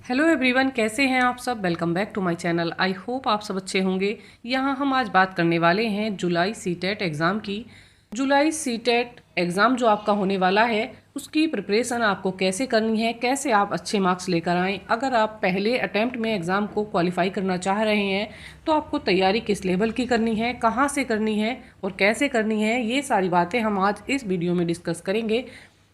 Hello everyone, कैसे हैं आप सब। Welcome back to my channel. I hope आप सब अच्छे होंगे। यहाँ हम आज बात करने वाले हैं जुलाई सीटेट एग्ज़ाम की। जुलाई सीटेट एग्ज़ाम जो आपका होने वाला है उसकी प्रिपरेशन आपको कैसे करनी है, कैसे आप अच्छे मार्क्स लेकर आएँ। अगर आप पहले अटैम्प्ट में एग्ज़ाम को क्वालिफाई करना चाह रहे हैं तो आपको तैयारी किस लेवल की करनी है, कहाँ से करनी है और कैसे करनी है, ये सारी बातें हम आज इस वीडियो में डिस्कस करेंगे।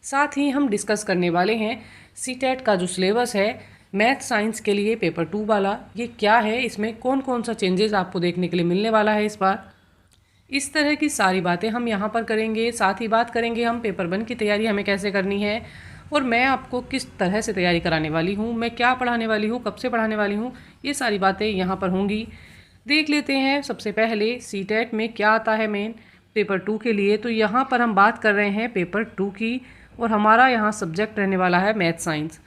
साथ ही हम डिस्कस करने वाले हैं सीटेट का जो सिलेबस है मैथ साइंस के लिए पेपर 2 वाला, ये क्या है, इसमें कौन कौन सा चेंजेस आपको देखने के लिए मिलने वाला है इस बार। इस तरह की सारी बातें हम यहाँ पर करेंगे। साथ ही बात करेंगे हम पेपर 1 की तैयारी हमें कैसे करनी है और मैं आपको किस तरह से तैयारी कराने वाली हूँ, मैं क्या पढ़ाने वाली हूँ, कब से पढ़ाने वाली हूँ, ये सारी बातें यहाँ पर होंगी। देख लेते हैं सबसे पहले सीटेट में क्या आता है मेन पेपर 2 के लिए। तो यहाँ पर हम बात कर रहे हैं पेपर 2 की और हमारा यहाँ सब्जेक्ट रहने वाला है मैथ साइंस।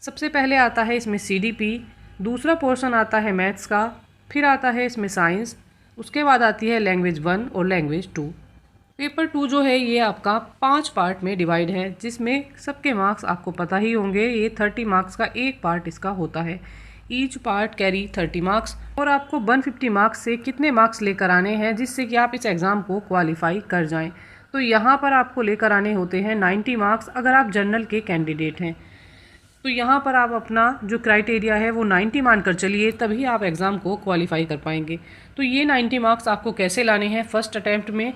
सबसे पहले आता है इसमें सीडीपी, दूसरा पोर्शन आता है मैथ्स का, फिर आता है इसमें साइंस, उसके बाद आती है लैंग्वेज 1 और लैंग्वेज 2। पेपर 2 जो है ये आपका 5 पार्ट में डिवाइड है, जिसमें सबके मार्क्स आपको पता ही होंगे। ये 30 मार्क्स का एक पार्ट इसका होता है। ईच पार्ट कैरी 30 मार्क्स और आपको 150 मार्क्स से कितने मार्क्स लेकर आने हैं जिससे कि आप इस एग्ज़ाम को क्वालिफाई कर जाएं। तो यहाँ पर आपको लेकर आने होते हैं 90 मार्क्स अगर आप जनरल के कैंडिडेट हैं। तो यहाँ पर आप अपना जो क्राइटेरिया है वो 90 मानकर चलिए, तभी आप एग्ज़ाम को क्वालिफाई कर पाएंगे। तो ये 90 मार्क्स आपको कैसे लाने हैं फर्स्ट अटैम्प्ट में।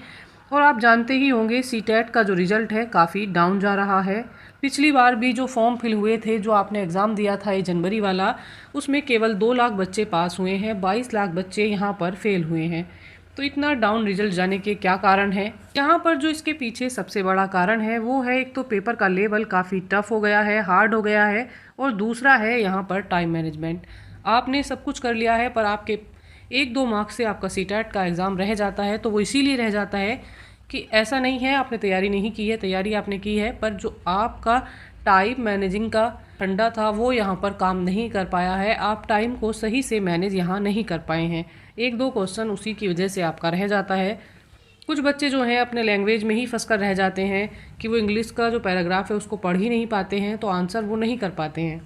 और आप जानते ही होंगे सीटेट का जो रिज़ल्ट है काफ़ी डाउन जा रहा है। पिछली बार भी जो फॉर्म फिल हुए थे, जो आपने एग्ज़ाम दिया था ये जनवरी वाला, उसमें केवल 2 लाख बच्चे पास हुए हैं, 22 लाख बच्चे यहाँ पर फेल हुए हैं। तो इतना डाउन रिजल्ट जाने के क्या कारण है। यहाँ पर जो इसके पीछे सबसे बड़ा कारण है वो है, एक तो पेपर का लेवल काफ़ी टफ हो गया है, हार्ड हो गया है, और दूसरा है यहाँ पर टाइम मैनेजमेंट। आपने सब कुछ कर लिया है पर आपके 1-2 मार्क्स से आपका सीटेट का एग्ज़ाम रह जाता है। तो वो इसीलिए रह जाता है कि ऐसा नहीं है आपने तैयारी नहीं की है, तैयारी आपने की है, पर जो आपका टाइम मैनेजिंग का फंडा था वो यहाँ पर काम नहीं कर पाया है। आप टाइम को सही से मैनेज यहाँ नहीं कर पाए हैं। 1-2 क्वेश्चन उसी की वजह से आपका रह जाता है। कुछ बच्चे जो हैं अपने लैंग्वेज में ही फंस कर रह जाते हैं कि वो इंग्लिश का जो पैराग्राफ है उसको पढ़ ही नहीं पाते हैं, तो आंसर वो नहीं कर पाते हैं।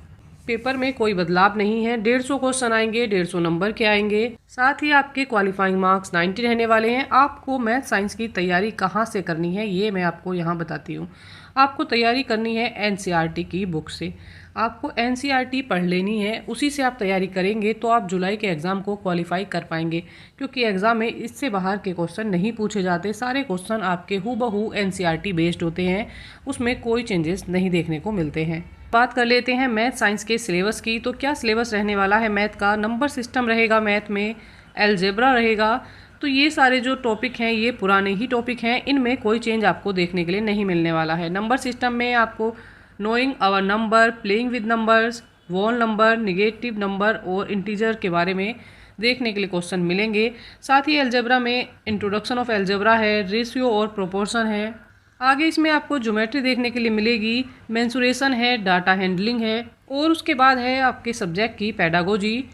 पेपर में कोई बदलाव नहीं है, 150 क्वेश्चन आएंगे, 150 नंबर के आएंगे। साथ ही आपके क्वालिफाइंग मार्क्स 90 रहने वाले हैं। आपको मैथ साइंस की तैयारी कहाँ से करनी है ये मैं आपको यहाँ बताती हूँ। आपको तैयारी करनी है एनसीईआरटी की बुक से। आपको एनसीईआरटी पढ़ लेनी है, उसी से आप तैयारी करेंगे तो आप जुलाई के एग्ज़ाम को क्वालिफाई कर पाएंगे। क्योंकि एग्ज़ाम में इससे बाहर के क्वेश्चन नहीं पूछे जाते, सारे क्वेश्चन आपके हूबहू एनसीईआरटी बेस्ड होते हैं, उसमें कोई चेंजेस नहीं देखने को मिलते हैं। बात कर लेते हैं मैथ साइंस के सिलेबस की। तो क्या सिलेबस रहने वाला है मैथ का। नंबर सिस्टम रहेगा मैथ में, अलजेब्रा रहेगा। तो ये सारे जो टॉपिक हैं ये पुराने ही टॉपिक हैं, इनमें कोई चेंज आपको देखने के लिए नहीं मिलने वाला है। नंबर सिस्टम में आपको knowing our number, playing with numbers, whole number, negative number और इंटीजर के बारे में देखने के लिए क्वेश्चन मिलेंगे। साथ ही अलजेब्रा में इंट्रोडक्शन ऑफ अलजेब्रा है, रेशियो और प्रोपोर्शन है। आगे इसमें आपको ज्योमेट्री देखने के लिए मिलेगी, मेंसुरेशन है, डाटा हैंडलिंग है, और उसके बाद है आपके सब्जेक्ट की पेडागोजी।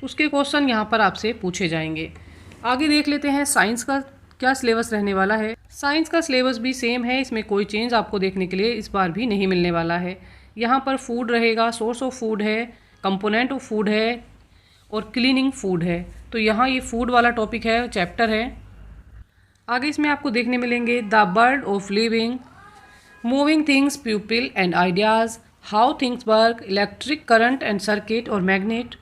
उसके क्वेश्चन यहाँ पर आपसे पूछे जाएंगे। आगे देख लेते हैं साइंस का क्या सिलेबस रहने वाला है। साइंस का सिलेबस भी सेम है, इसमें कोई चेंज आपको देखने के लिए इस बार भी नहीं मिलने वाला है। यहाँ पर फूड रहेगा, सोर्स ऑफ फूड है, कंपोनेंट ऑफ फूड है और क्लीनिंग फूड है। तो यहाँ ये फूड वाला टॉपिक है, चैप्टर है। आगे इसमें आपको देखने मिलेंगे the bird of living, moving things, प्यूपिल and ideas, how things work, electric current and circuit और मैग्नेट,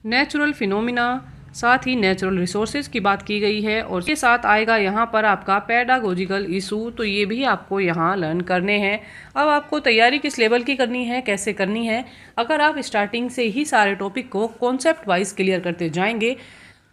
नेचुरल फिनोमिना। साथ ही नेचुरल रिसोर्सेज की बात की गई है और इसके साथ आएगा यहाँ पर आपका पेडागोजिकल इशू। तो ये भी आपको यहाँ लर्न करने हैं। अब आपको तैयारी किस लेवल की करनी है, कैसे करनी है। अगर आप स्टार्टिंग से ही सारे टॉपिक को कॉन्सेप्ट वाइज क्लियर करते जाएंगे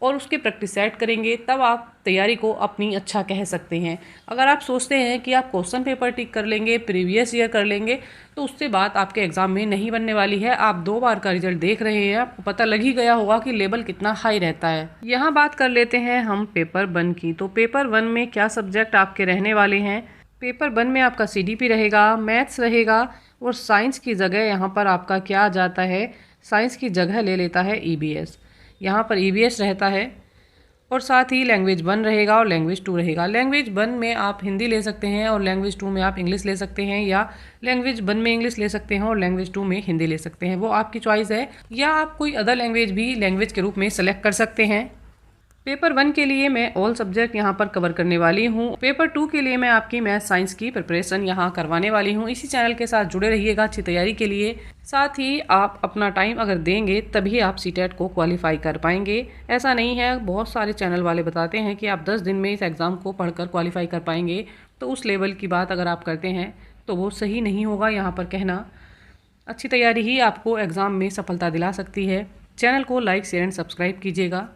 और उसके प्रैक्टिस सेट करेंगे, तब आप तैयारी को अपनी अच्छा कह सकते हैं। अगर आप सोचते हैं कि आप क्वेश्चन पेपर टिक कर लेंगे, प्रीवियस ईयर कर लेंगे, तो उससे बात आपके एग्ज़ाम में नहीं बनने वाली है। आप 2 बार का रिजल्ट देख रहे हैं, आपको पता लग ही गया होगा कि लेवल कितना हाई रहता है। यहाँ बात कर लेते हैं हम पेपर 1 की। तो पेपर 1 में क्या सब्जेक्ट आपके रहने वाले हैं। पेपर 1 में आपका सीडीपी रहेगा, मैथ्स रहेगा, और साइंस की जगह यहाँ पर आपका क्या आ जाता है, साइंस की जगह ले लेता है ईबीएस। यहाँ पर ईबीएस रहता है। और साथ ही लैंग्वेज 1 रहेगा और लैंग्वेज 2 रहेगा। लैंग्वेज 1 में आप हिंदी ले सकते हैं और लैंग्वेज 2 में आप इंग्लिश ले सकते हैं, या लैंग्वेज 1 में इंग्लिश ले सकते हैं और लैंग्वेज 2 में हिंदी ले सकते हैं, वो आपकी चॉइस है। या आप कोई अदर लैंग्वेज भी लैंग्वेज के रूप में सेलेक्ट कर सकते हैं। पेपर 1 के लिए मैं ऑल सब्जेक्ट यहाँ पर कवर करने वाली हूँ। पेपर 2 के लिए मैं आपकी मैथ साइंस की प्रिपरेशन यहाँ करवाने वाली हूँ। इसी चैनल के साथ जुड़े रहिएगा अच्छी तैयारी के लिए। साथ ही आप अपना टाइम अगर देंगे तभी आप सीटेट को क्वालिफाई कर पाएंगे। ऐसा नहीं है, बहुत सारे चैनल वाले बताते हैं कि आप 10 दिन में इस एग्ज़ाम को पढ़कर क्वालिफाई कर पाएंगे, तो उस लेवल की बात अगर आप करते हैं तो वो सही नहीं होगा। यहाँ पर कहना, अच्छी तैयारी ही आपको एग्ज़ाम में सफलता दिला सकती है। चैनल को लाइक शेयर एंड सब्सक्राइब कीजिएगा।